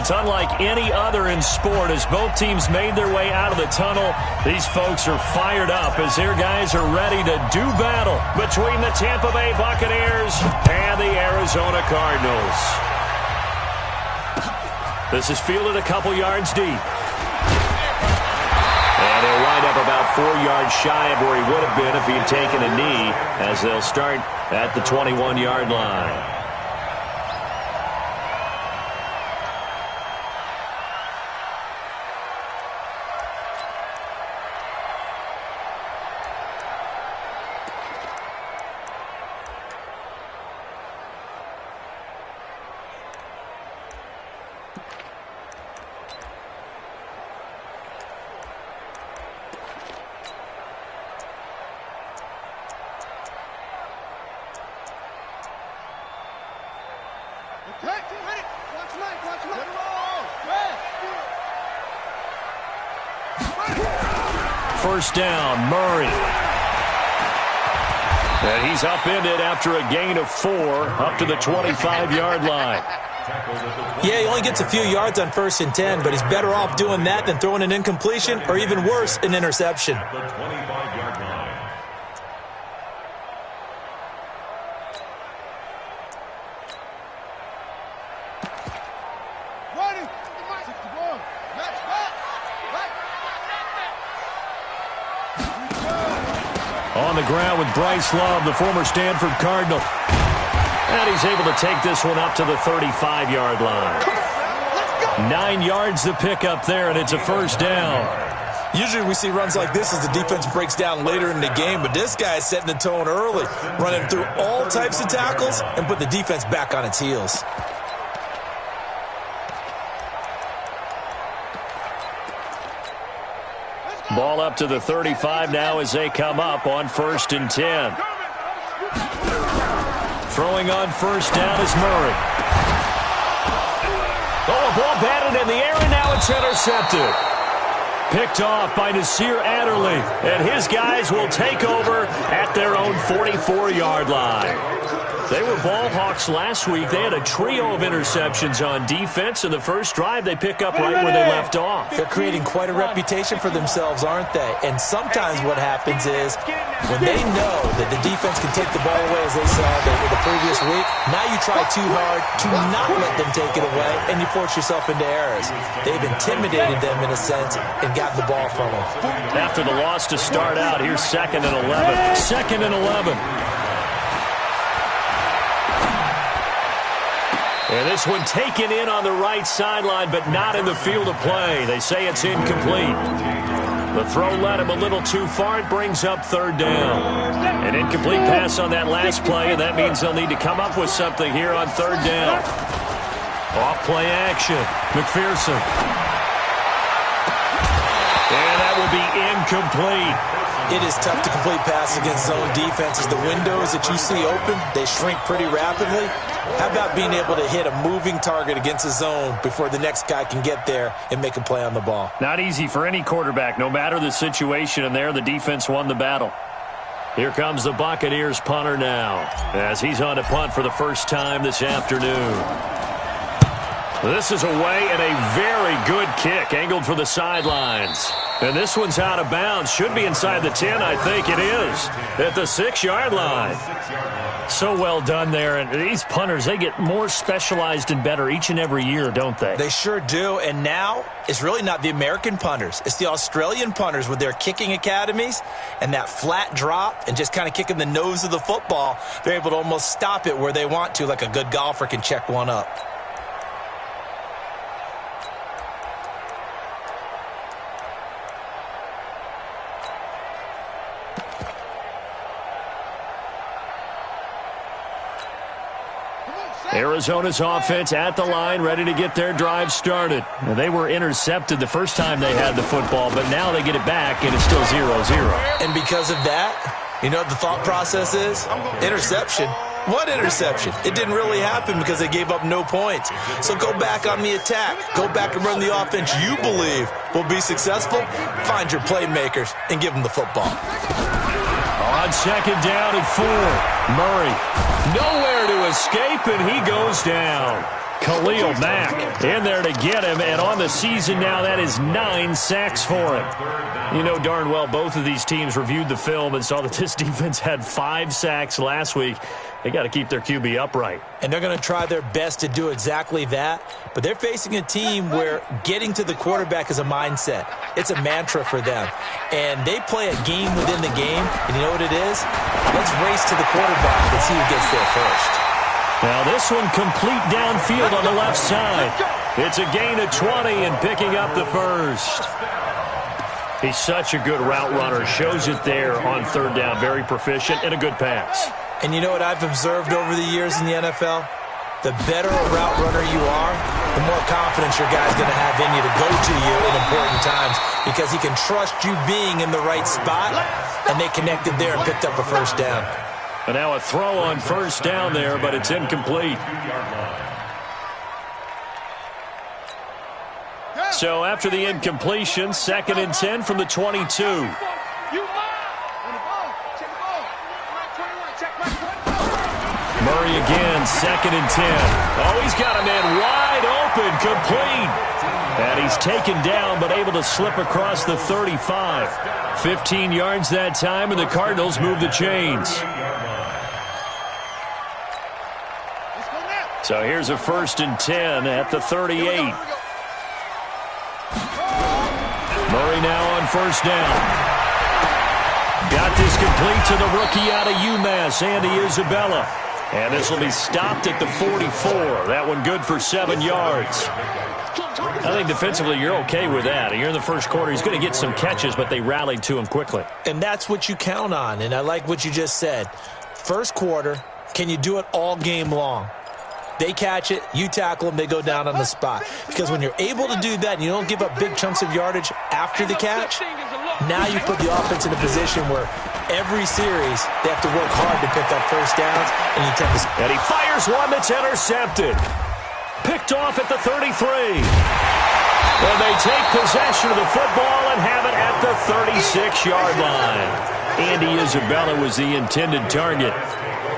It's unlike any other in sport. As both teams made their way out of the tunnel, these folks are fired up as their guys are ready to do battle between the Tampa Bay Buccaneers and the Arizona Cardinals. This is fielded a couple yards deep. And he'll wind up about 4 yards shy of where he would have been if he had taken a knee, as they'll start at the 21-yard line. First down, Murray. And he's upended after a gain of 4 up to the 25-yard line. Yeah, he only gets a few yards on 1st and 10, but he's better off doing that than throwing an incompletion or even worse, an interception. On the ground with Bryce Love, the former Stanford Cardinal. And he's able to take this one up to the 35-yard line. 9 yards to pick up there, and it's a first down. Usually we see runs like this as the defense breaks down later in the game, but this guy is setting the tone early, running through all types of tackles and put the defense back on its heels. Ball up to the 35 now as they come up on 1st and 10. Throwing on first down is Murray. Oh, a ball batted in the air, and now it's intercepted. Picked off by Nasir Adderley, and his guys will take over at their own 44-yard line. They were ball hawks last week. They had a trio of interceptions on defense. In the first drive, they pick up right where they left off. They're creating quite a reputation for themselves, aren't they? And sometimes what happens is when they know that the defense can take the ball away, as they saw the previous week, now you try too hard to not let them take it away, and you force yourself into errors. They've intimidated them in a sense and gotten the ball from them. After the loss to start out, here's 2nd and 11. 2nd and 11. And this one taken in on the right sideline, but not in the field of play. They say it's incomplete. The throw led him a little too far. It brings up 3rd down. An incomplete pass on that last play, and that means they'll need to come up with something here on 3rd down. Off play action. McPherson. And that will be incomplete. It is tough to complete pass against zone defenses. The windows that you see open, they shrink pretty rapidly. How about being able to hit a moving target against a zone before the next guy can get there and make a play on the ball? Not easy for any quarterback, no matter the situation, and there the defense won the battle. Here comes the Buccaneers punter now, as he's on to punt for the first time this afternoon. This is away and a very good kick, angled for the sidelines. And this one's out of bounds. Should be inside the 10, I think it is, at the 6-yard line. So well done there. And these punters, they get more specialized and better each and every year, don't they? They sure do. And now it's really not the American punters. It's the Australian punters with their kicking academies and that flat drop and just kind of kicking the nose of the football. They're able to almost stop it where they want to, like a good golfer can check one up. Arizona's offense at the line, ready to get their drive started. And they were intercepted the first time they had the football, but now they get it back, and it's still 0-0. And because of that, you know what the thought process is? Interception. What interception? It didn't really happen because they gave up no points. So go back on the attack. Go back and run the offense you believe will be successful. Find your playmakers and give them the football. On 2nd down and 4, Murray nowhere to escape, and he goes down. Khalil Mack in there to get him, and on the season now, that is 9 sacks for him. You know darn well both of these teams reviewed the film and saw that this defense had 5 sacks last week. They got to keep their QB upright. And they're going to try their best to do exactly that, but they're facing a team where getting to the quarterback is a mindset. It's a mantra for them. And they play a game within the game, and you know what it is? Let's race to the quarterback and see who gets there first. Now this one complete downfield on the left side. It's a gain of 20 and picking up the first. He's such a good route runner. Shows it there on third down. Very proficient and a good pass. And you know what I've observed over the years in the NFL? The better a route runner you are, the more confidence your guy's going to have in you to go to you in important times because he can trust you being in the right spot, and they connected there and picked up a first down. And now a throw on first down there, but it's incomplete. So after the incompletion, 2nd and 10 from the 22. Murray again, 2nd and 10. Oh, he's got a man wide open, complete. And he's taken down, but able to slip across the 35. 15 yards that time, and the Cardinals move the chains. So here's a 1st and 10 at the 38. Murray now on first down. Got this complete to the rookie out of UMass, Andy Isabella. And this will be stopped at the 44. That one good for 7 yards. I think defensively you're okay with that. You're in the first quarter. He's going to get some catches, but they rallied to him quickly. And that's what you count on, and I like what you just said. First quarter, can you do it all game long? They catch it, you tackle them, they go down on the spot. Because when you're able to do that and you don't give up big chunks of yardage after the catch, now you put the offense in a position where every series they have to work hard to pick up first downs, and you tend to... And he fires one that's intercepted. Picked off at the 33. And they take possession of the football and have it at the 36-yard line. Andy Isabella was the intended target.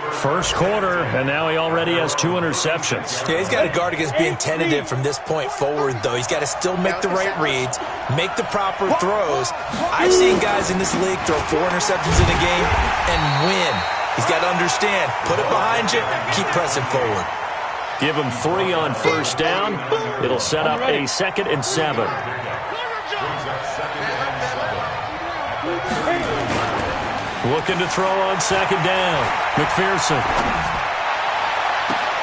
First quarter, and now he already has 2 interceptions. Yeah, he's got to guard against being tentative from this point forward, though. He's got to still make the right reads, make the proper throws. I've seen guys in this league throw 4 interceptions in a game and win. He's got to understand, put it behind you, keep pressing forward. Give him 3 on first down. It'll set up a 2nd and 7. Looking to throw on second down. McPherson.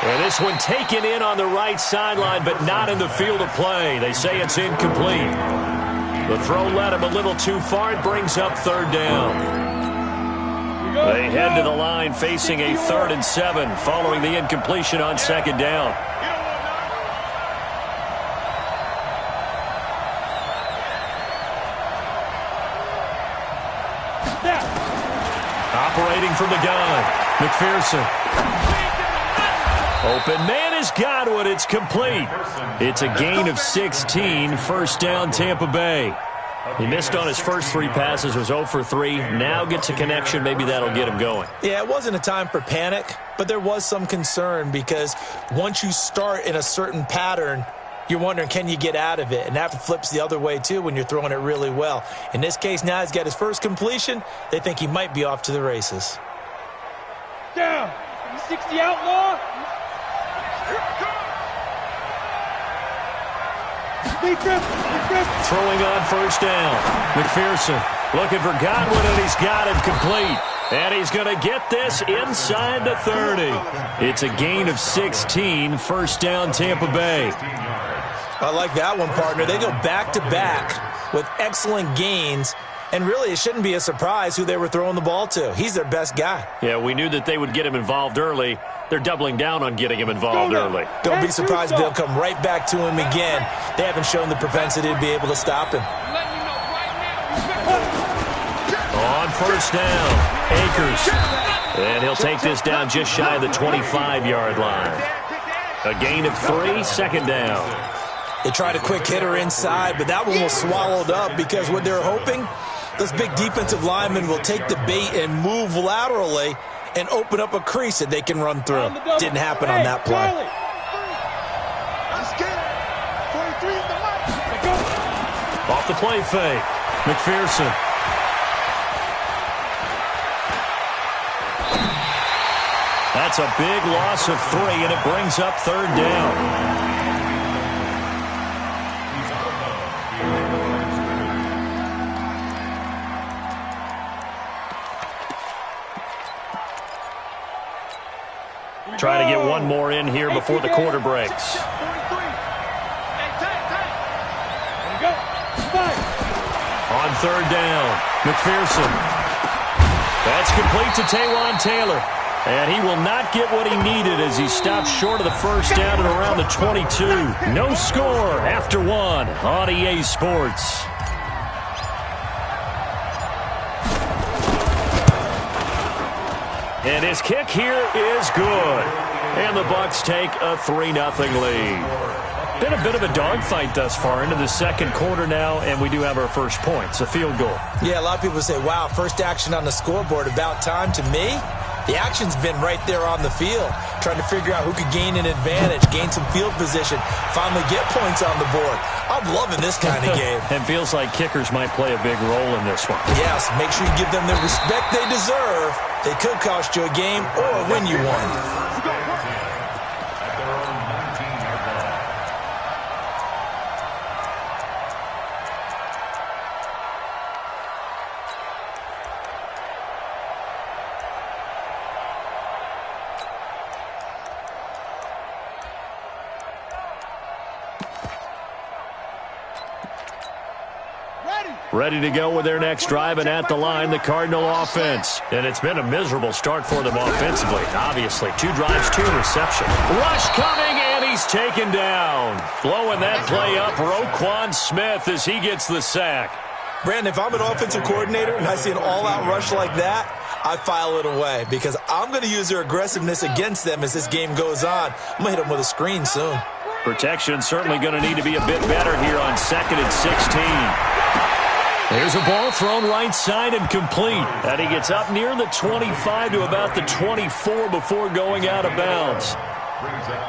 And this one taken in on the right sideline, but not in the field of play. They say it's incomplete. The throw led him a little too far. It brings up third down. They head to the line facing a 3rd and 7 following the incompletion on second down. Operating from the gun, McPherson. Open man is Godwin. It's complete. It's a gain of 16. First down, Tampa Bay. He missed on his first 3 passes, was 0 for 3. Now gets a connection. Maybe that'll get him going. Yeah, it wasn't a time for panic, but there was some concern because once you start in a certain pattern, you're wondering, can you get out of it? And that flips the other way, too, when you're throwing it really well. In this case, now he's got his first completion. They think he might be off to the races. Down. 60 outlaw. Throwing on first down. McPherson looking for Godwin, and he's got him complete. And he's going to get this inside the 30. It's a gain of 16. First down, Tampa Bay. I like that one, partner. They go back-to-back with excellent gains. And really, it shouldn't be a surprise who they were throwing the ball to. He's their best guy. Yeah, we knew that they would get him involved early. They're doubling down on getting him involved early. Don't be surprised if they'll come right back to him again. They haven't shown the propensity to be able to stop him. On first down, Akers. And he'll take this down just shy of the 25-yard line. A gain of 3, second down. They tried a quick hitter inside, but that one was swallowed up because what they're hoping, those big defensive linemen will take the bait and move laterally and open up a crease that they can run through. Didn't happen on that play. Off the play fake. McPherson. That's a big loss of 3, and it brings up 3rd down. Try to get one more in here before the quarter breaks. On 3rd down, McPherson. That's complete to Taywan Taylor. And he will not get what he needed as he stopped short of the first down at around the 22. No score after 1 on EA Sports. And his kick here is good. And the Bucs take a 3-0 lead. Been a bit of a dogfight thus far into the second quarter now, and we do have our first points, a field goal. Yeah, a lot of people say, wow, first action on the scoreboard, about time. To me, the action's been right there on the field, trying to figure out who could gain an advantage, gain some field position, finally get points on the board. I'm loving this kind of game. It feels like kickers might play a big role in this one. Yes, make sure you give them the respect they deserve. They could cost you a game or win you one. Ready to go with their next drive, and at the line, the Cardinal offense. And it's been a miserable start for them offensively, obviously. 2 drives, 2 receptions. Rush coming, and he's taken down. Blowing that play up, Roquan Smith, as he gets the sack. Brandon, if I'm an offensive coordinator and I see an all-out rush like that, I file it away because I'm going to use their aggressiveness against them as this game goes on. I'm going to hit them with a screen soon. Protection certainly going to need to be a bit better here on 2nd and 16. There's a ball thrown right side and complete. And he gets up near the 25 to about the 24 before going out of bounds.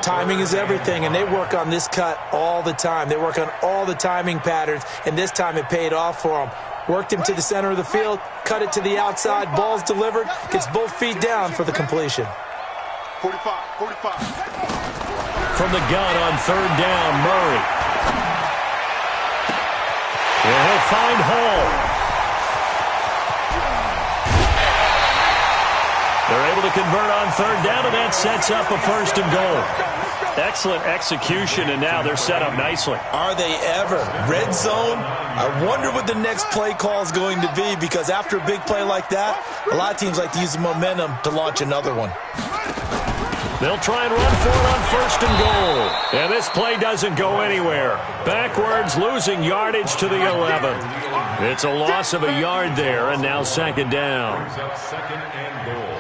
Timing is everything, and they work on this cut all the time. They work on all the timing patterns, and this time it paid off for them. Worked him to the center of the field, cut it to the outside, ball's delivered, gets both feet down for the completion. 45. From the gun on 3rd down, Murray. And he'll find Hall. They're able to convert on 3rd down, and that sets up a 1st and goal. Excellent execution, and now they're set up nicely. Are they ever? Red zone? I wonder what the next play call is going to be, because after a big play like that, a lot of teams like to use the momentum to launch another one. They'll try and run for it on 1st and goal. And this play doesn't go anywhere. Backwards, losing yardage to the 11. It's a loss of a yard there, and now 2nd down. 2nd and goal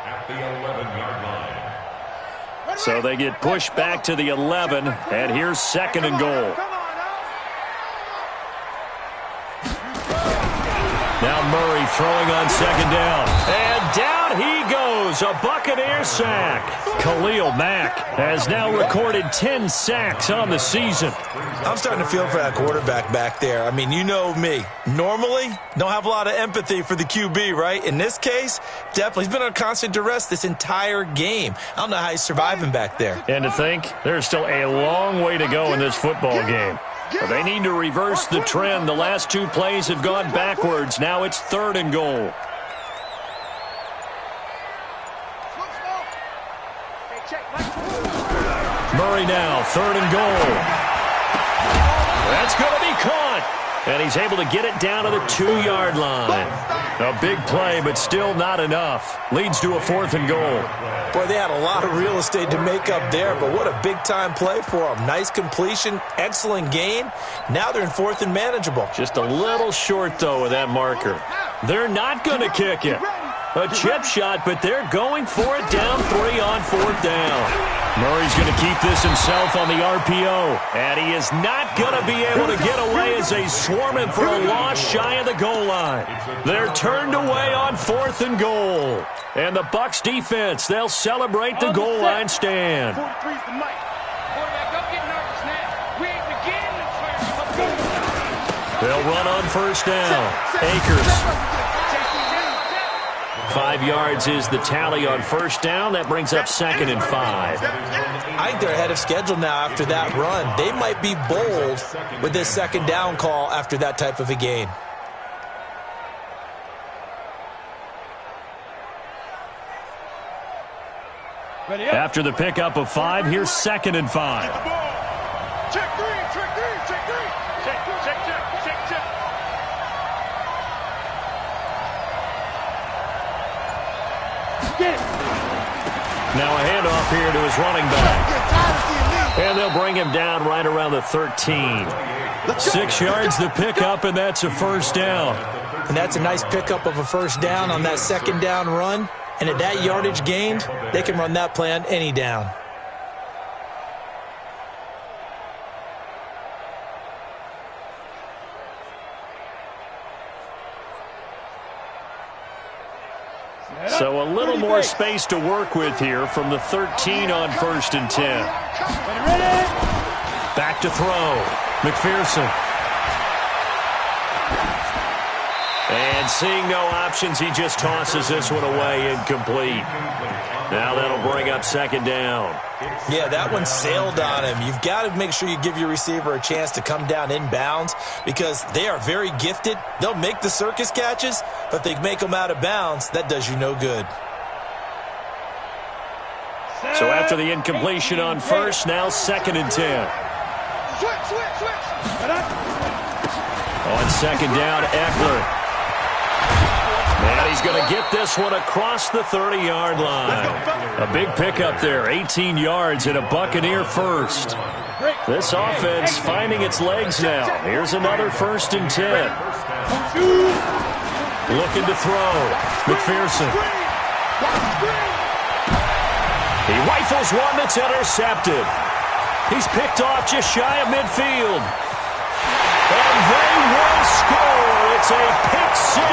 at the 11-yard line. So they get pushed back to the 11, and here's 2nd and goal. Now Murray throwing on 2nd down. And down he goes. A Buccaneer sack. Khalil Mack has now recorded 10 sacks on the season. I'm starting to feel for that quarterback back there. I mean, you know me. Normally, don't have a lot of empathy for the QB, right? In this case, definitely. He's been under constant duress this entire game. I don't know how he's surviving back there. And to think, there's still a long way to go in this football game. But they need to reverse the trend. The last 2 plays have gone backwards. Now it's 3rd and goal. Murray now, 3rd and goal. That's going to be caught. And he's able to get it down to the 2-yard line. A big play, but still not enough. Leads to a 4th and goal. Boy, they had a lot of real estate to make up there, but what a big-time play for them. Nice completion, excellent gain. Now they're in 4th and manageable. Just a little short, though, with that marker. They're not going to kick it. A chip shot, but they're going for it down 3 on 4th down. Murray's going to keep this himself on the RPO. And he is not going to be able to get away as they swarm him for a loss shy of the goal line. They're turned away on 4th and goal. And the Bucs defense, they'll celebrate the goal line stand. 43's the mic. Quarterback, don't get nervous now. We ain't beginning to turn. They'll run on first down. Akers. 5 yards is the tally on first down. That brings up 2nd and 5. I think they're ahead of schedule now after that run. They might be bold with this 2nd down call after that type of a gain. After the pickup of 5, here's 2nd and 5. Check three, check three, check three. Check, check, check, check, check. Get it. Now a handoff here to his running back. And they'll bring him down right around the 13. 6 yards the pickup, and that's a first down. And that's a nice pickup of a first down on that 2nd down run. And at that yardage gained, they can run that play on any down. So a little more space to work with here from the 13 on 1st and 10. Back to throw. McPherson. And seeing no options, he just tosses this one away, incomplete. Now that'll bring up 2nd down. Yeah, that one sailed on him. You've got to make sure you give your receiver a chance to come down inbounds because they are very gifted. They'll make the circus catches, but if they make them out of bounds, that does you no good. So after the incompletion on first, now 2nd and 10. Switch. On 2nd down, Eckler. And he's going to get this one across the 30-yard line. A big pickup there, 18 yards and a Buccaneer first. This offense finding its legs now. Here's another 1st and 10. Looking to throw. McPherson. He rifles one that's intercepted. He's picked off just shy of midfield. And they will score. It's a pick 6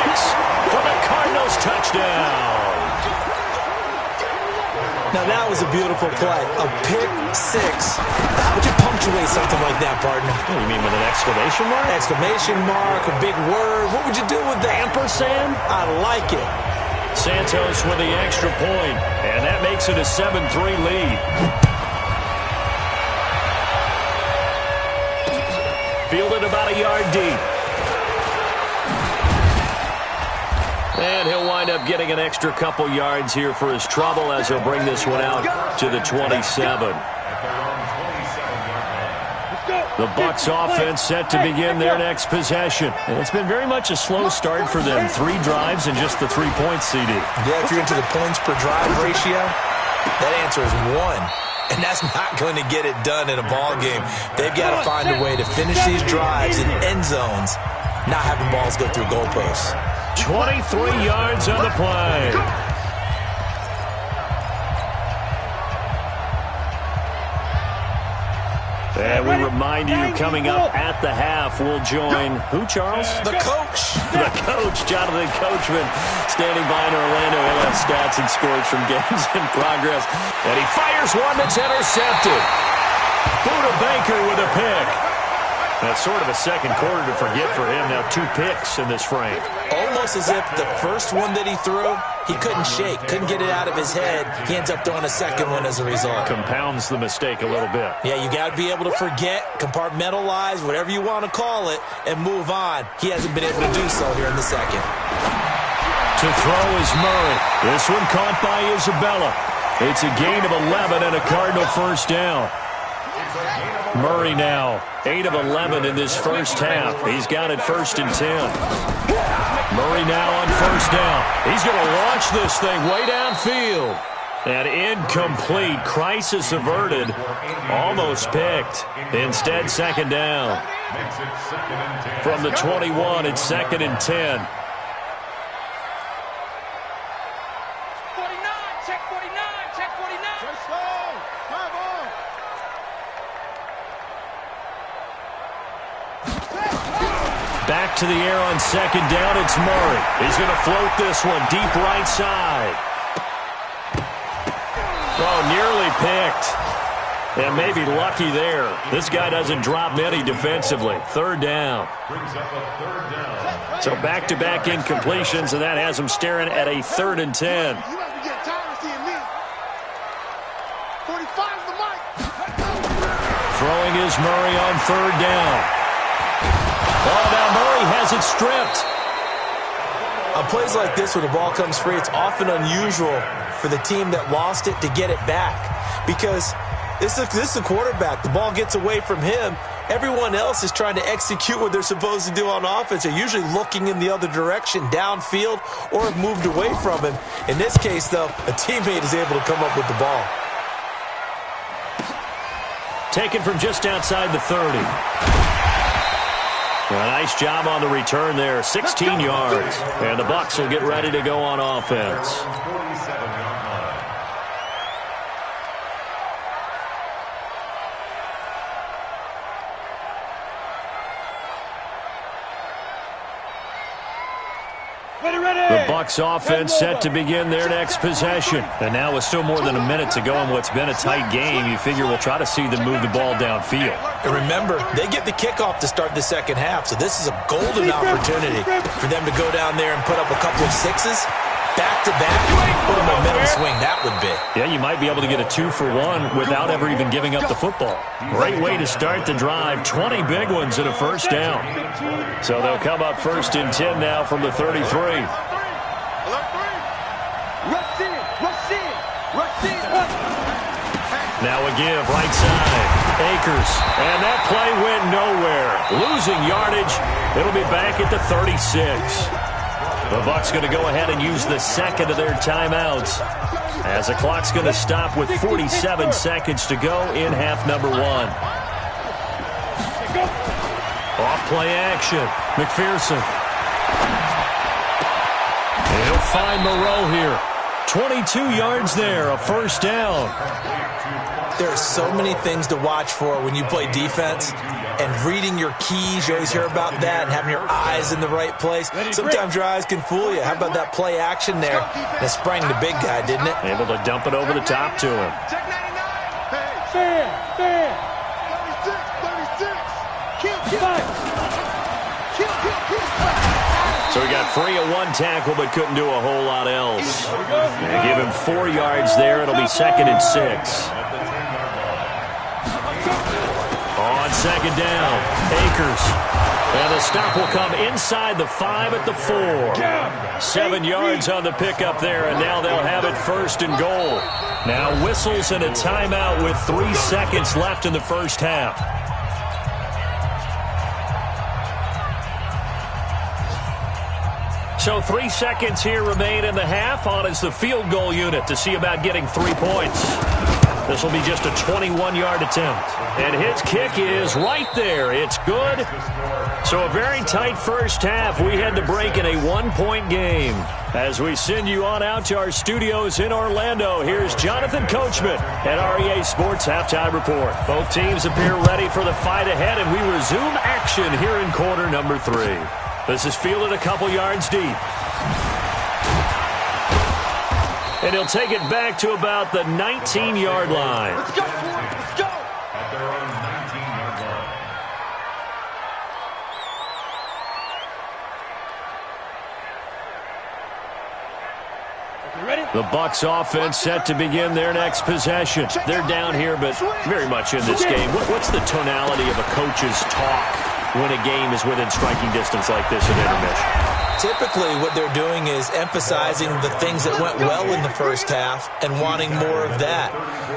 for the Cardinals touchdown. Now that was a beautiful play. A pick 6. How would you punctuate something like that, partner? What, you mean with an exclamation mark? Exclamation mark, a big word. What would you do with that? Ampersand? I like it. Santos with the extra point, and that makes it a 7-3 lead. Fielded about a yard deep. And he'll wind up getting an extra couple yards here for his trouble as he'll bring this one out to the 27. The Bucs offense set to begin their next possession. And it's been very much a slow start for them. 3 drives and just the 3 points, CD. Yeah, if you're into the points per drive ratio, that answer is 1. And that's not going to get it done in a ball game. They've got to find a way to finish these drives in end zones, not having balls go through goalposts. 23 yards on the play. And we remind you, coming up at the half, we'll join who, Charles? The coach. The coach, Jonathan Coachman, standing by in Orlando. He'll have stats and scores from games in progress. And he fires one that's intercepted. Buda Baker with a pick. That's sort of a second quarter to forget for him. Now 2 picks in this frame. Almost as if the first one that he threw, he couldn't shake, couldn't get it out of his head. He ends up throwing a second one as a result. Compounds the mistake a little bit. Yeah, you got to be able to forget, compartmentalize, whatever you want to call it, and move on. He hasn't been able to do so here in the second. To throw is Murray. This one caught by Isabella. It's a gain of 11 and a Cardinal first down. Murray now 8 of 11 in this first half. He's got it 1st and 10. Murray now on first down. He's going to launch this thing way downfield. And incomplete. Crisis averted. Almost picked. Instead, 2nd down. From the 21, it's 2nd and 10. Back to the air on 2nd down, it's Murray. He's going to float this one deep right side. Oh, nearly picked. And maybe lucky there. This guy doesn't drop many defensively. Third down. So back-to-back incompletions, and that has him staring at a 3rd and 10. Throwing is Murray on 3rd down. Oh, now Murray has it stripped. On plays like this, when the ball comes free, it's often unusual for the team that lost it to get it back. Because this is the quarterback. The ball gets away from him. Everyone else is trying to execute what they're supposed to do on offense. They're usually looking in the other direction, downfield, or have moved away from him. In this case, though, a teammate is able to come up with the ball. Taken from just outside the 30. A nice job on the return there, 16 yards. And the Bucs will get ready to go on offense. The Bucs offense set to begin their next possession. And now with still more than a minute to go in what's been a tight game, you figure we'll try to see them move the ball downfield. And remember, they get the kickoff to start the second half, so this is a golden opportunity for them to go down there and put up a couple of sixes. Back-to-back, what a momentum swing that would be. Yeah, you might be able to get a 2-for-1 without ever even giving up the football. Great way to start the drive. 20 big ones and a first down. So they'll come up 1st and 10 now from the 33. Now a give, right side. Akers. And that play went nowhere. Losing yardage. It'll be back at the 36. The Bucs going to go ahead and use the second of their timeouts as the clock's going to stop with 47 seconds to go in half number 1. Off play action. McPherson. He'll find Moreau here. 22 yards there, a first down. There are so many things to watch for when you play defense. And reading your keys, you always hear about that, and having your eyes in the right place. Sometimes your eyes can fool you. How about that play action there? That sprang the big guy, didn't it? Able to dump it over the top to him. So he got free of 1 tackle, but couldn't do a whole lot else. And give him 4 yards there. It'll be 2nd and 6. On 2nd down, Akers. And the stop will come inside the 5 at the 4. 7 yards on the pickup there, and now they'll have it 1st and goal. Now whistles and a timeout with 3 seconds left in the first half. So 3 seconds here remain in the half. On is the field goal unit to see about getting 3 points. This will be just a 21-yard attempt. And his kick is right there. It's good. So a very tight first half. We had to break in a 1-point game. As we send you on out to our studios in Orlando, here's Jonathan Coachman at REA Sports Halftime Report. Both teams appear ready for the fight ahead, and we resume action here in quarter number 3. This is fielded a couple yards deep. And he'll take it back to about the 19-yard line. Let's go, let's go. At their own 19-yard line. You ready? The Bucs offense set to begin their next possession. They're down here, but very much in this game. What's the tonality of a coach's talk when a game is within striking distance like this at intermission? Typically, what they're doing is emphasizing the things that went well in the first half and wanting more of that.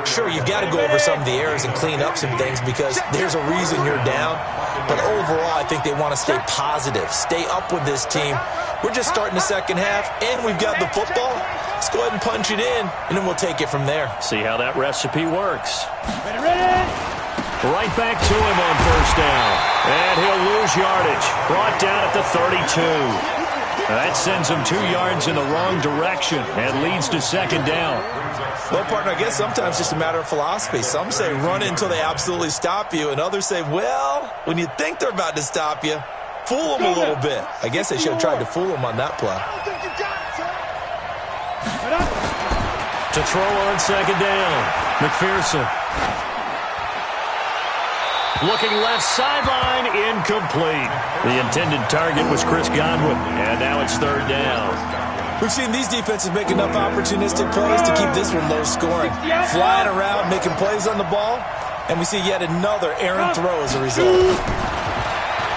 Sure, you've got to go over some of the errors and clean up some things because there's a reason you're down. But overall, I think they want to stay positive, stay up with this team. We're just starting the second half, and we've got the football. Let's go ahead and punch it in, and then we'll take it from there. See how that recipe works. Ready? Right back to him on first down. And he'll lose yardage. Brought down at the 32. That sends him 2 yards in the wrong direction and leads to second down. Well, partner, I guess sometimes it's just a matter of philosophy. Some say run until they absolutely stop you, and others say, well, when you think they're about to stop you, fool them a little bit. I guess they should have tried to fool them on that play. To throw on second down, McPherson. Looking left sideline, incomplete. The intended target was Chris Godwin, and now it's third down. We've seen these defenses make enough opportunistic plays to keep this one low scoring. Flying around, making plays on the ball, and we see yet another errant throw as a result.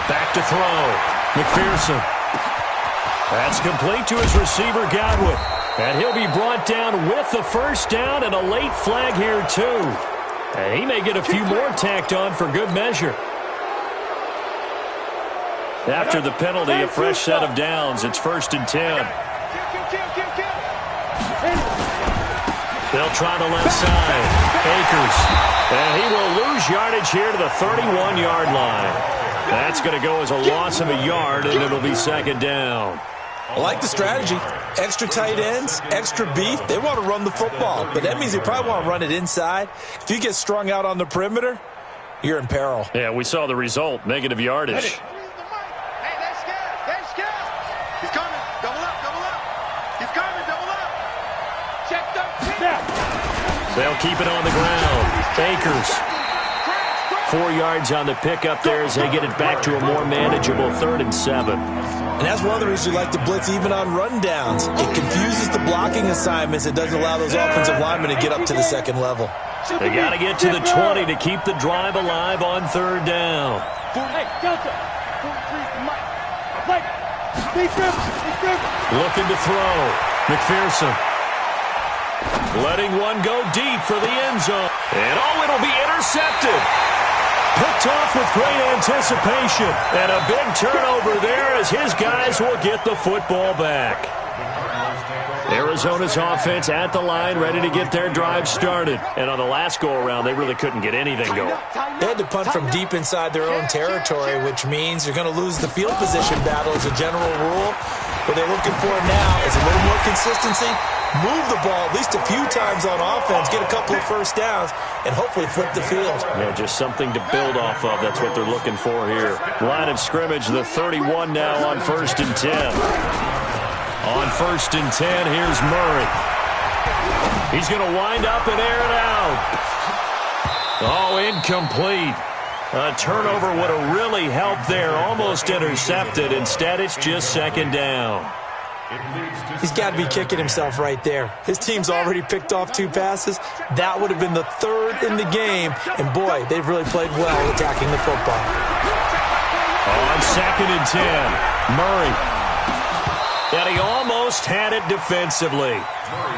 Back to throw. McPherson. That's complete to his receiver, Godwin. And he'll be brought down with the first down and a late flag here, too. And he may get a few more tacked on for good measure. After the penalty, a fresh set of downs. It's 1st and 10. They'll try the left side. Akers. And he will lose yardage here to the 31-yard line. That's going to go as a loss of a yard, and it'll be 2nd down. I like the strategy. Extra tight ends, extra beef. They want to run the football, but that means they probably want to run it inside. If you get strung out on the perimeter, you're in peril. Yeah, we saw the result, negative yardage. Hey, they're scared. They're scared. He's coming. Double up, double up. He's coming, double up. Check the snap. They'll keep it on the ground. Akers. 4 yards on the pickup there as they get it back to a more manageable 3rd and 7. And that's one of the reasons we like to blitz even on rundowns. It confuses the blocking assignments. It doesn't allow those offensive linemen to get up to the second level. They got to get to the 20 to keep the drive alive on 3rd down. Looking to throw. McPherson. Letting one go deep for the end zone. And it'll be intercepted. Picked off with great anticipation. And a big turnover there as his guys will get the football back. Arizona's offense at the line, ready to get their drive started. And on the last go-around, they really couldn't get anything going. They had to punt from deep inside their own territory, which means you're going to lose the field position battle as a general rule. What they're looking for now is a little more consistency, move the ball at least a few times on offense, get a couple of first downs, and hopefully flip the field. Yeah, just something to build off of. That's what they're looking for here. Line of scrimmage, the 31 now on 1st and 10. On 1st and 10, here's Murray. He's going to wind up and air it out. Oh, incomplete. A turnover would have really helped there. Almost intercepted. Instead, it's just 2nd down. He's got to be kicking himself right there. His team's already picked off 2 passes. That would have been the 3rd in the game. And, boy, they've really played well attacking the football. On 2nd and 10, Murray. And he almost had it defensively.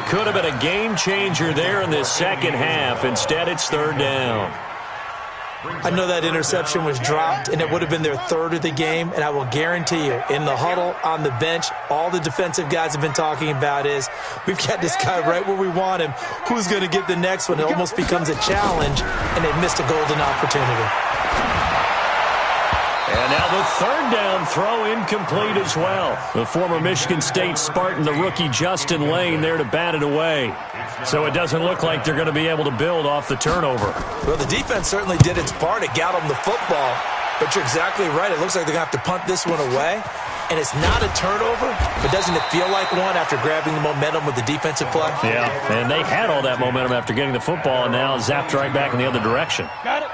Could have been a game changer there in this second half. Instead, it's 3rd down. I know that interception was dropped, and it would have been their 3rd of the game, and I will guarantee you, in the huddle, on the bench, all the defensive guys have been talking about is, we've got this guy right where we want him. Who's going to get the next one? It almost becomes a challenge, and they missed a golden opportunity. And now the 3rd down throw incomplete as well. The former Michigan State Spartan, the rookie Justin Lane, there to bat it away. So it doesn't look like they're going to be able to build off the turnover. Well, the defense certainly did its part. It got them the football. But you're exactly right. It looks like they're going to have to punt this one away. And it's not a turnover, but doesn't it feel like one after grabbing the momentum with the defensive play? Yeah, and they had all that momentum after getting the football and now zapped right back in the other direction. Got it.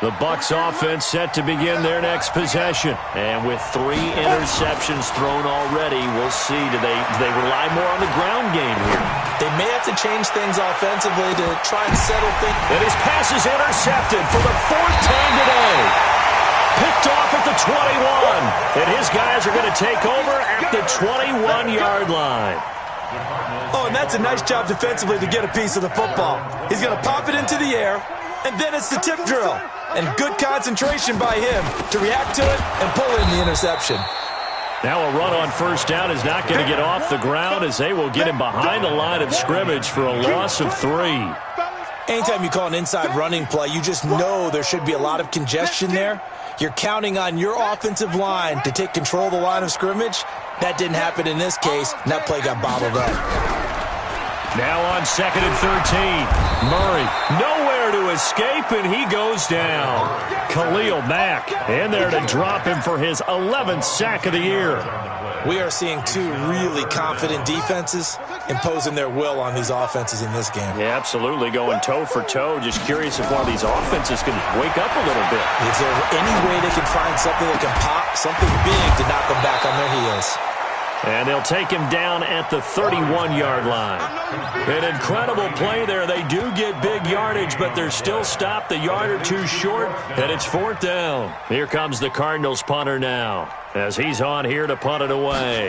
The Bucs offense set to begin their next possession. And with 3 interceptions thrown already, we'll see. Do they rely more on the ground game here? They may have to change things offensively to try and settle things. And his pass is intercepted for the 4th time today. Picked off at the 21. And his guys are going to take over at the 21-yard line. Oh, and that's a nice job defensively to get a piece of the football. He's going to pop it into the air, and then it's the tip drill. And good concentration by him to react to it and pull in the interception. Now a run on 1st down is not going to get off the ground as they will get him behind the line of scrimmage for a loss of 3. Anytime you call an inside running play, you just know there should be a lot of congestion there. You're counting on your offensive line to take control of the line of scrimmage. That didn't happen in this case, and that play got bottled up. Now on 2nd and 13, Murray nowhere there to escape, and he goes down. Khalil Mack in there to drop him for his 11th sack of the year. We are seeing two really confident defenses imposing their will on these offenses in this game. Yeah, absolutely, going toe for toe. Just curious if one of these offenses can wake up a little bit. Is there any way they can find something that can pop, something big to knock them back on their heels? And they'll take him down at the 31-yard line. An incredible play there. They do get big yardage, but they're still stopped a yard or two short, and it's 4th down. Here comes the Cardinals punter now, as he's on here to punt it away.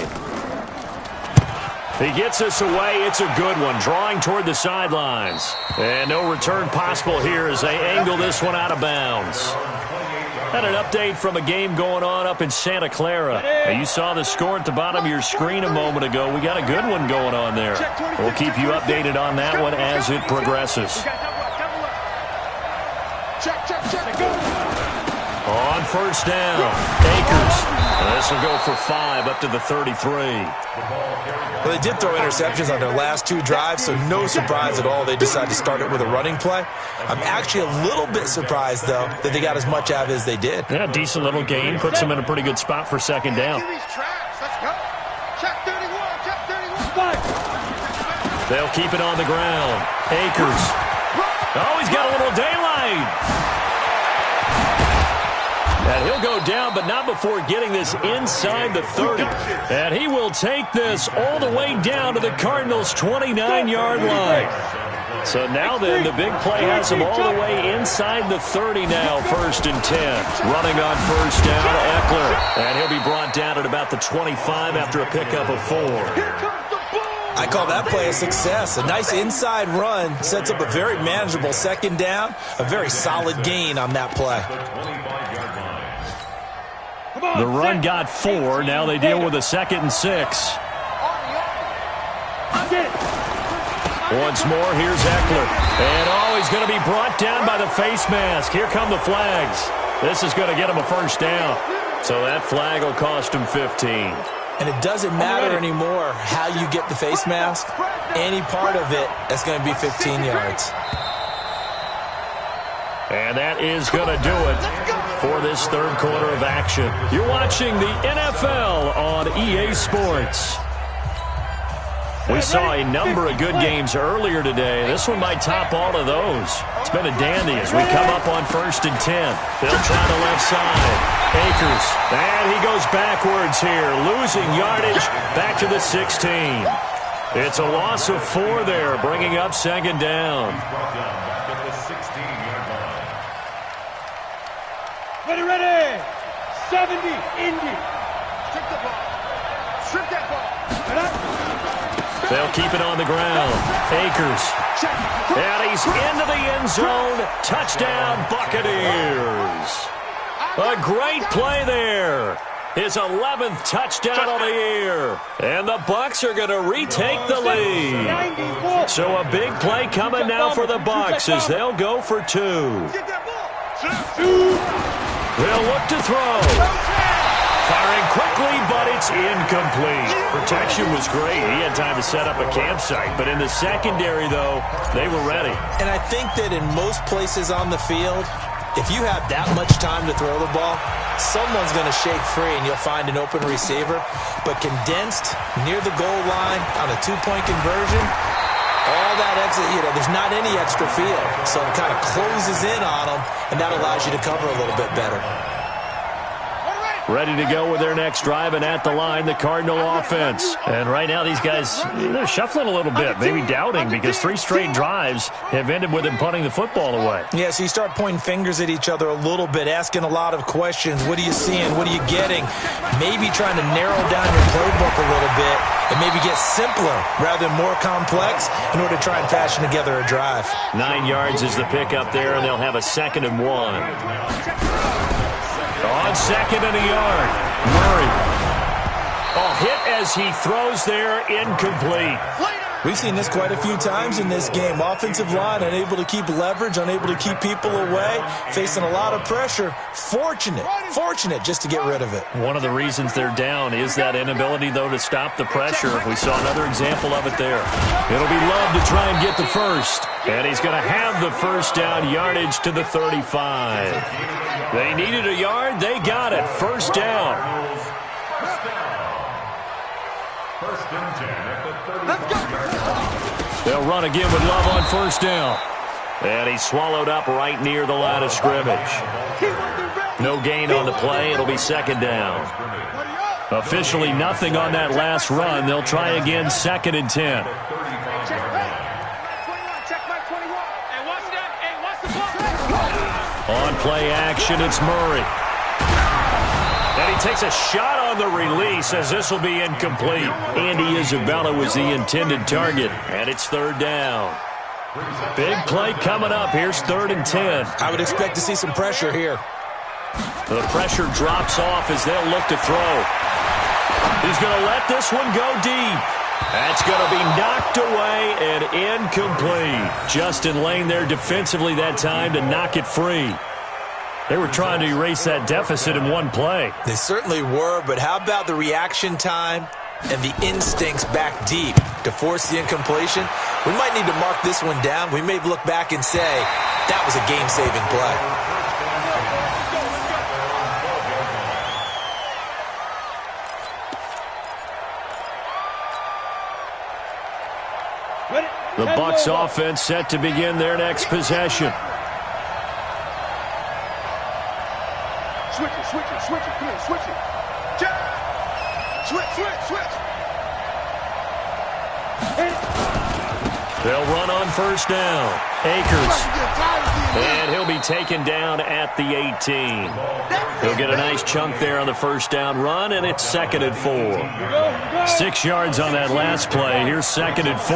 He gets us away. It's a good one, drawing toward the sidelines. And no return possible here as they angle this one out of bounds. And an update from a game going on up in Santa Clara. Now, you saw the score at the bottom of your screen a moment ago. We got a good one going on there. We'll keep you updated on that one as it progresses. On 1st down, Akers. And this will go for 5 up to the 33. Well, they did throw interceptions on their last 2 drives, so no surprise at all they decided to start it with a running play. I'm actually a little bit surprised, though, that they got as much out of it as they did. Yeah, decent little gain. Puts them in a pretty good spot for 2nd down. They'll keep it on the ground. Akers. Oh, he's got a little daylight. And he'll go down, but not before getting this inside the 30. And he will take this all the way down to the Cardinals' 29-yard line. So now then, the big play has him all the way inside the 30 now, 1st and 10. Running on 1st down, Eckler. And he'll be brought down at about the 25 after a pickup of 4. I call that play a success. A nice inside run sets up a very manageable 2nd down. A very solid gain on that play. The run got 4. Now they deal with a 2nd and 6. Once more, here's Eckler. And, he's going to be brought down by the face mask. Here come the flags. This is going to get him a 1st down. So that flag will cost him 15. And it doesn't matter anymore how you get the face mask. Any part of it, that's going to be 15 yards. And that is going to do it for this 3rd quarter of action. You're watching the NFL on EA Sports. We saw a number of good games earlier today. This one might top all of those. It's been a dandy as we come up on 1st and 10. They'll try the left side. Akers. And he goes backwards here, losing yardage back to the 16. It's a loss of 4 there, bringing up 2nd down. Ready. 70, Indy. Strip the ball. Strip that ball. They'll keep it on the ground. Akers. And he's into the end zone. Touchdown, Buccaneers. A great play there. His 11th touchdown of the year. And the Bucs are going to retake the lead. So a big play coming now for the Bucs as they'll go for 2. They'll look to throw. Firing quickly, but it's incomplete. Protection was great. He had time to set up a campsite. But in the secondary, though, they were ready. And I think that in most places on the field, if you have that much time to throw the ball, someone's going to shake free and you'll find an open receiver. But condensed near the goal line on a 2-point conversion, all that exit, there's not any extra field. So it kind of closes in on them, and that allows you to cover a little bit better. Ready to go with their next drive, and at the line, the Cardinal offense. And right now, these guys, they're shuffling a little bit, maybe doubting, because 3 straight drives have ended with them punting the football away. Yeah, so you start pointing fingers at each other a little bit, asking a lot of questions. What are you seeing? What are you getting? Maybe trying to narrow down your playbook a little bit and maybe get simpler rather than more complex in order to try and fashion together a drive. 9 yards is the pickup there, and they'll have a 2nd and 1. On 2nd and a yard, Murray. Hit as he throws there, incomplete. We've seen this quite a few times in this game. Offensive line unable to keep leverage, unable to keep people away, facing a lot of pressure. Fortunate just to get rid of it. One of the reasons they're down is that inability, though, to stop the pressure. We saw another example of it there. It'll be Love to try and get the first. And he's going to have the first down, yardage to the 35. They needed a yard. They got it. First down. First and 10 at the 30. They'll run again with Love on first down. And he's swallowed up right near the line of scrimmage. No gain on the play. It'll be second down. Officially nothing on that last run. They'll try again, second and 10. On play action, it's Murray. And he takes a shot on the release as this will be incomplete. Andy Isabella was the intended target, and it's third down. Big play coming up. Here's third and 10. I would expect to see some pressure here. The pressure drops off as they'll look to throw. He's going to let this one go deep. That's going to be knocked away and incomplete. Justin Lane there defensively that time to knock it free. They were trying to erase that deficit in one play. They certainly were, but how about the reaction time and the instincts back deep to force the incompletion? We might need to mark this one down. We may look back and say that was a game-saving play. The Bucs offense set to begin their next possession. Switch it. Come here, switch it. Switch. They'll run on first down. Akers. And he'll be taken down at the 18. He'll get a nice chunk there on the first down run, and it's second and 4. 6 yards on that last play. Here's second and 4.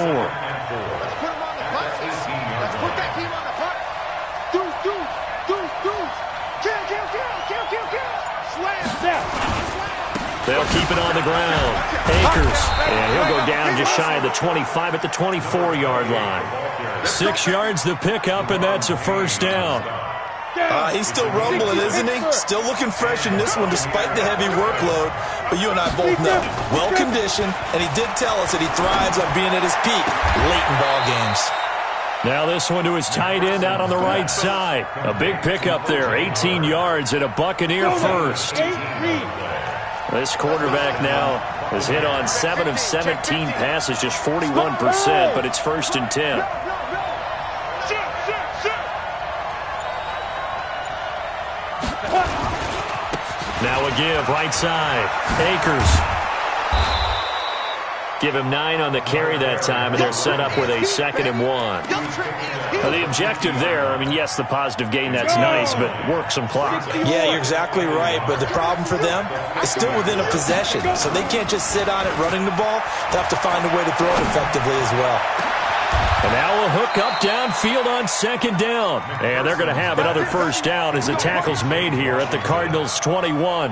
They'll keep it on the ground. Akers. And he'll go down just shy of the 25 at the 24-yard line. 6 yards to pick up, and that's a first down. He's still rumbling, isn't he? Still looking fresh in this one despite the heavy workload. But you and I both know, well-conditioned, and he did tell us that he thrives on being at his peak late in ball games. Now this one to his tight end out on the right side. A big pickup there, 18 yards and a Buccaneer first. This quarterback now has hit on 7 of 17 passes, just 41%, but it's first and 10. Now a give, right side. Akers. Give him 9 on the carry that time, and they're set up with a second and 1. Now the objective there, I mean, yes, the positive gain, that's nice, but work some clock. Yeah, you're exactly right, but the problem for them is still within a possession, so they can't just sit on it running the ball. They'll have to find a way to throw it effectively as well. And now a hook up downfield on second down. And they're going to have another first down as the tackle's made here at the Cardinals' 21.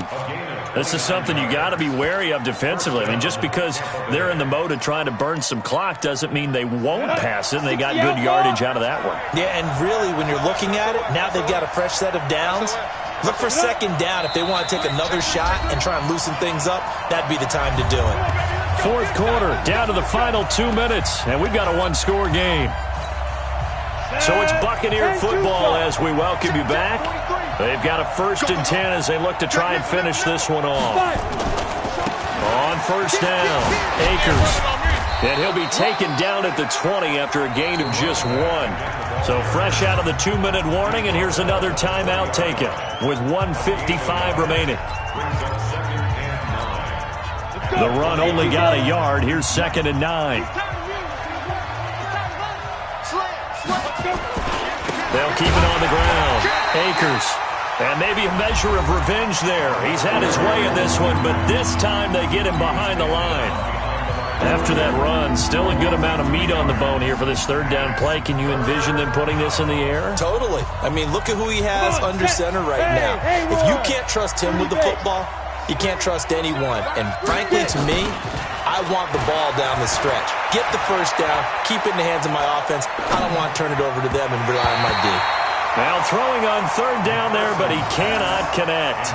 This is something you got to be wary of defensively. I mean, just because they're in the mode of trying to burn some clock doesn't mean they won't pass it. And they got good yardage out of that one. Yeah, and really, when you're looking at it, now they've got a fresh set of downs. Look for second down if they want to take another shot and try and loosen things up. That'd be the time to do it. Fourth quarter, down to the final 2 minutes, and we've got a one-score game. So it's Buccaneer football as we welcome you back. They've got a first and 10 as they look to try and finish this one off. On first down, Akers. And he'll be taken down at the 20 after a gain of just 1. So fresh out of the 2-minute warning, and here's another timeout taken with 1:55 remaining. The run only got a yard. Here's second and 9. They'll keep it on the ground. Akers. And maybe a measure of revenge there. He's had his way in this one, but this time they get him behind the line. After that run, still a good amount of meat on the bone here for this third down play. Can you envision them putting this in the air? Totally. I mean, look at who he has under center right now. If you can't trust him with the football, You can't trust anyone. And frankly, to me, I want the ball down the stretch. Get the first down, keep it in the hands of my offense. I don't want to turn it over to them and rely on my D. Now throwing on third down there, but he cannot connect.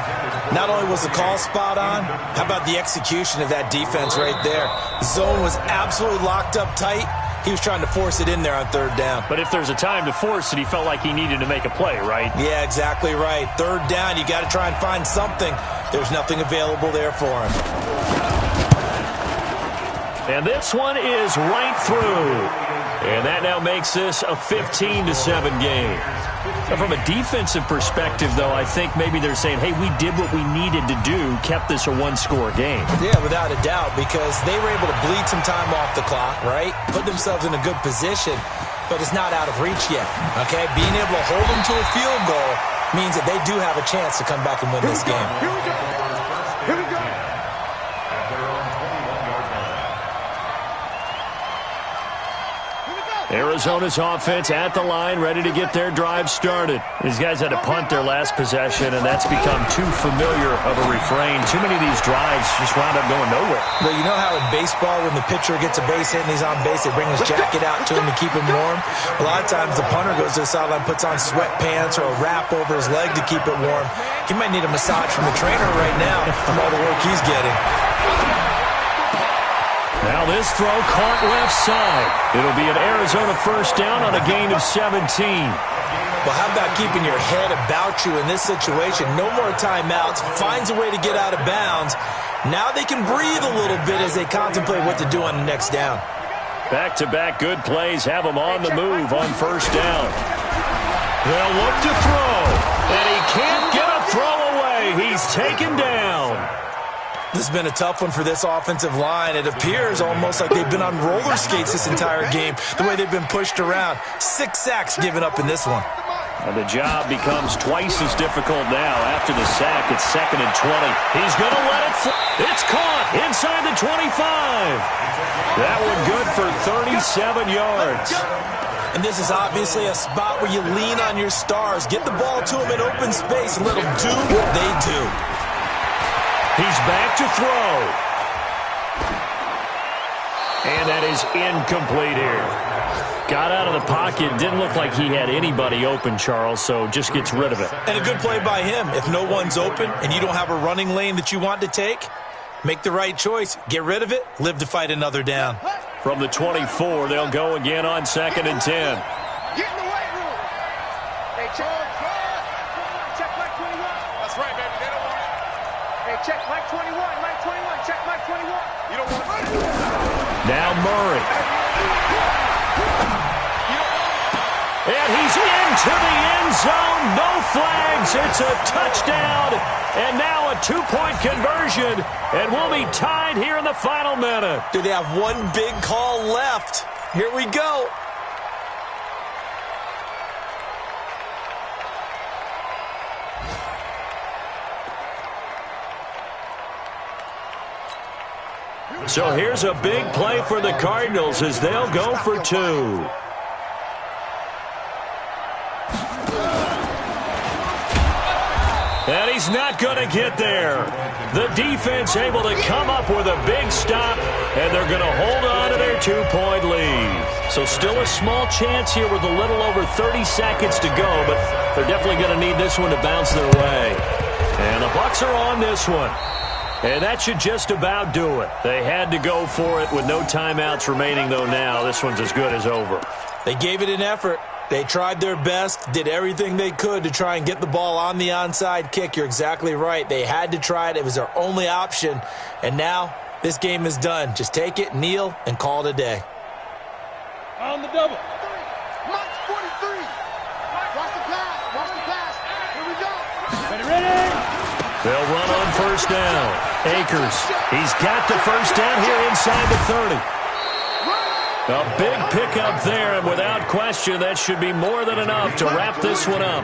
Not only was the call spot on, how about the execution of that defense right there? The zone was absolutely locked up tight. He was trying to force it in there on third down. But if there's a time to force it, he felt like he needed to make a play, right? Yeah, exactly right. Third down, you got to try and find something. There's nothing available there for him. And this one is right through. And that now makes this a 15-7 game. Now, from a defensive perspective, though, I think maybe they're saying, hey, we did what we needed to do, kept this a one-score game. Yeah, without a doubt, because they were able to bleed some time off the clock, right? Put themselves in a good position, but it's not out of reach yet, okay? Being able to hold them to a field goal means that they do have a chance to come back and win this game. Here we go. Here we go. At their own 21-yard line. Arizona's offense at the line, ready to get their drive started. These guys had to punt their last possession, and that's become too familiar of a refrain. Too many of these drives just wound up going nowhere. Well, you know how in baseball, when the pitcher gets a base hit and he's on base, they bring his jacket out to him to keep him warm? A lot of times the punter goes to the sideline, puts on sweatpants or a wrap over his leg to keep it warm. He might need a massage from the trainer right now from all the work he's getting. Now this throw caught left side. It'll be an Arizona first down on a gain of 17. Well, how about keeping your head about you in this situation? No more timeouts. Finds a way to get out of bounds. Now they can breathe a little bit as they contemplate what to do on the next down. Back-to-back good plays have them on the move on first down. They'll look to throw, and he can't get a throw away. He's taken down. This has been a tough one for this offensive line. It appears almost like they've been on roller skates this entire game, the way they've been pushed around. 6 sacks given up in this one. And the job becomes twice as difficult now. After the sack, it's 2nd and 20. He's going to let it fly. It's caught inside the 25. That one good for 37 yards. And this is obviously a spot where you lean on your stars. Get the ball to them in open space and let them do what they do. He's back to throw. And that is incomplete here. Got out of the pocket. Didn't look like he had anybody open, Charles, so just gets rid of it. And a good play by him. If no one's open and you don't have a running lane that you want to take, make the right choice. Get rid of it. Live to fight another down. From the 24, they'll go again on 2nd and 10. Get in the weight room. Hey, check Mike 21. That's right, baby. They don't want it. Hey, check Mike 21. Mike 21. Check Mike 21. You don't want it. Now Murray. And he's into the end zone. No flags. It's a touchdown. And now a 2-point conversion. And we'll be tied here in the final minute. Do they have one big call left? Here we go. So here's a big play for the Cardinals as they'll go for 2. And he's not going to get there. The defense able to come up with a big stop, and they're going to hold on to their 2-point lead. So still a small chance here with a little over 30 seconds to go, but they're definitely going to need this one to bounce their way. And the Bucs are on this one. And that should just about do it. They had to go for it with no timeouts remaining, though now. This one's as good as over. They gave it an effort. They tried their best, did everything they could to try and get the ball on the onside kick. You're exactly right. They had to try it. It was their only option. And now this game is done. Just take it, kneel, and call it a day. On the double. Mike 43. Watch the pass. Watch the pass. Here we go. Ready. They'll run on first down. Akers, he's got the first down here inside the 30. A big pickup there, and without question, that should be more than enough to wrap this one up.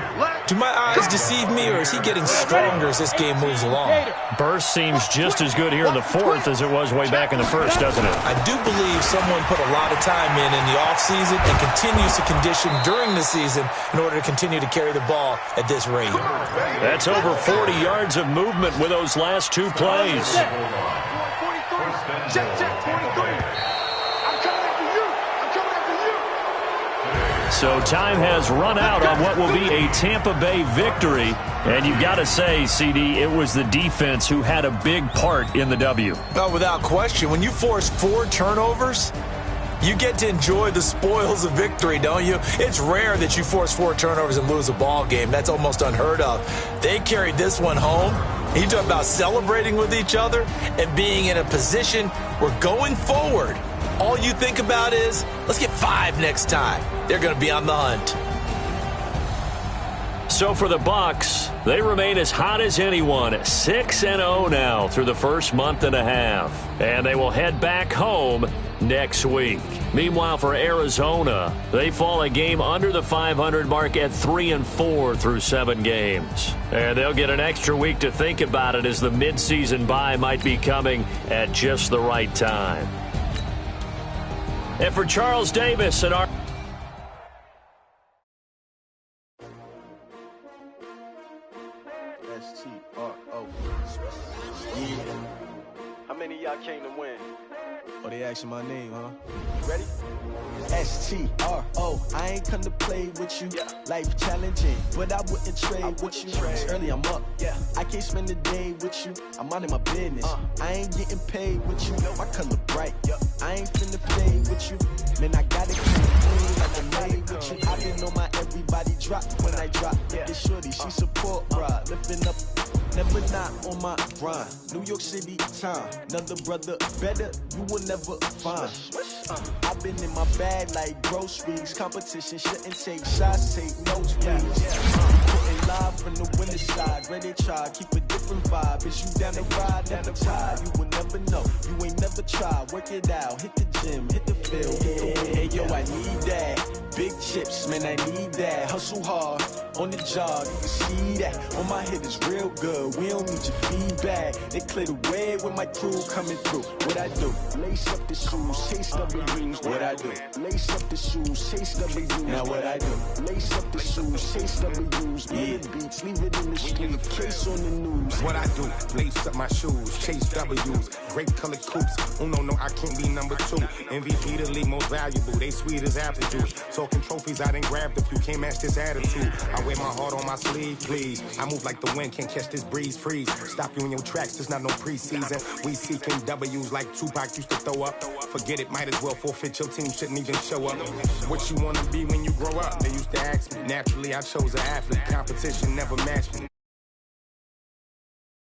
Do my eyes deceive me, or is he getting stronger as this game moves along? Burst seems just as good here in the fourth as it was way back in the first, doesn't it? I do believe someone put a lot of time in the offseason and continues to condition during the season in order to continue to carry the ball at this rate. That's over 40 yards of movement with those last two plays. So time has run out on what will be a Tampa Bay victory. And you've got to say, CD, it was the defense who had a big part in the W. Oh, without question. When you force 4 turnovers, you get to enjoy the spoils of victory, don't you? It's rare that you force 4 turnovers and lose a ball game. That's almost unheard of. They carried this one home. You talk about celebrating with each other and being in a position where going forward, all you think about is, let's get 5 next time. They're going to be on the hunt. So for the Bucs, they remain as hot as anyone, 6-0 now through the first month and a half. And they will head back home next week. Meanwhile, for Arizona, they fall a game under the 500 mark at 3-4 through 7 games. And they'll get an extra week to think about it, as the midseason bye might be coming at just the right time. And for Charles Davis and our S-T-R-O. Yeah. How many of y'all came to win? Oh, they asking my name, huh? Ready? S-T-R-O. I ain't come to play with you. Life challenging, but I wouldn't trade with you. It's early, I'm up. I can't spend the day with you. I'm out in my business. I ain't getting paid with you. My color bright. I ain't finna fade with you. Man, I got it clean like I made with you. I didn't know my everybody drop when I drop. Look at shorty, she support, bruh. Lifting up, never not on my grind. New York City time. Another brother better, you will never find. I've been in my bag like groceries. Competition shouldn't take shots, take notes, please. Putting live from the winning side. Ready to try, keep a different vibe. Is you down the ride, never tired. You will never know, you ain't never tried. Work it out, hit the gym, hit the field. Hey yo, I need that. Big chips, man, I need that. Hustle hard, on the job, you can see that. On my hit is real good, we don't need your feedback. They clear the way with my crew coming through. What I do? Lace up the shoes, chase W's. What I do? Lace up the shoes, chase W's. Now what I do? Lace up the shoes, chase W's. Yeah, beats, leave it in the street, case on the news. What I do? Lace up my shoes, chase W's. Great colored coops. Oh no, I can't be number 2. MVP the league most valuable. They sweet as apple juice. Talking trophies, I done grabbed a few. Can't match this attitude. I wear my heart on my sleeve, please. I move like the wind, can't catch this breeze, freeze. Stop you in your tracks, there's not no preseason. We seeking W's like Tupac used to throw up. Forget it, might as well forfeit, your team shouldn't even show up. What you wanna be when you grow up? They used to ask me. Naturally, I chose an athlete. Competition never matched me.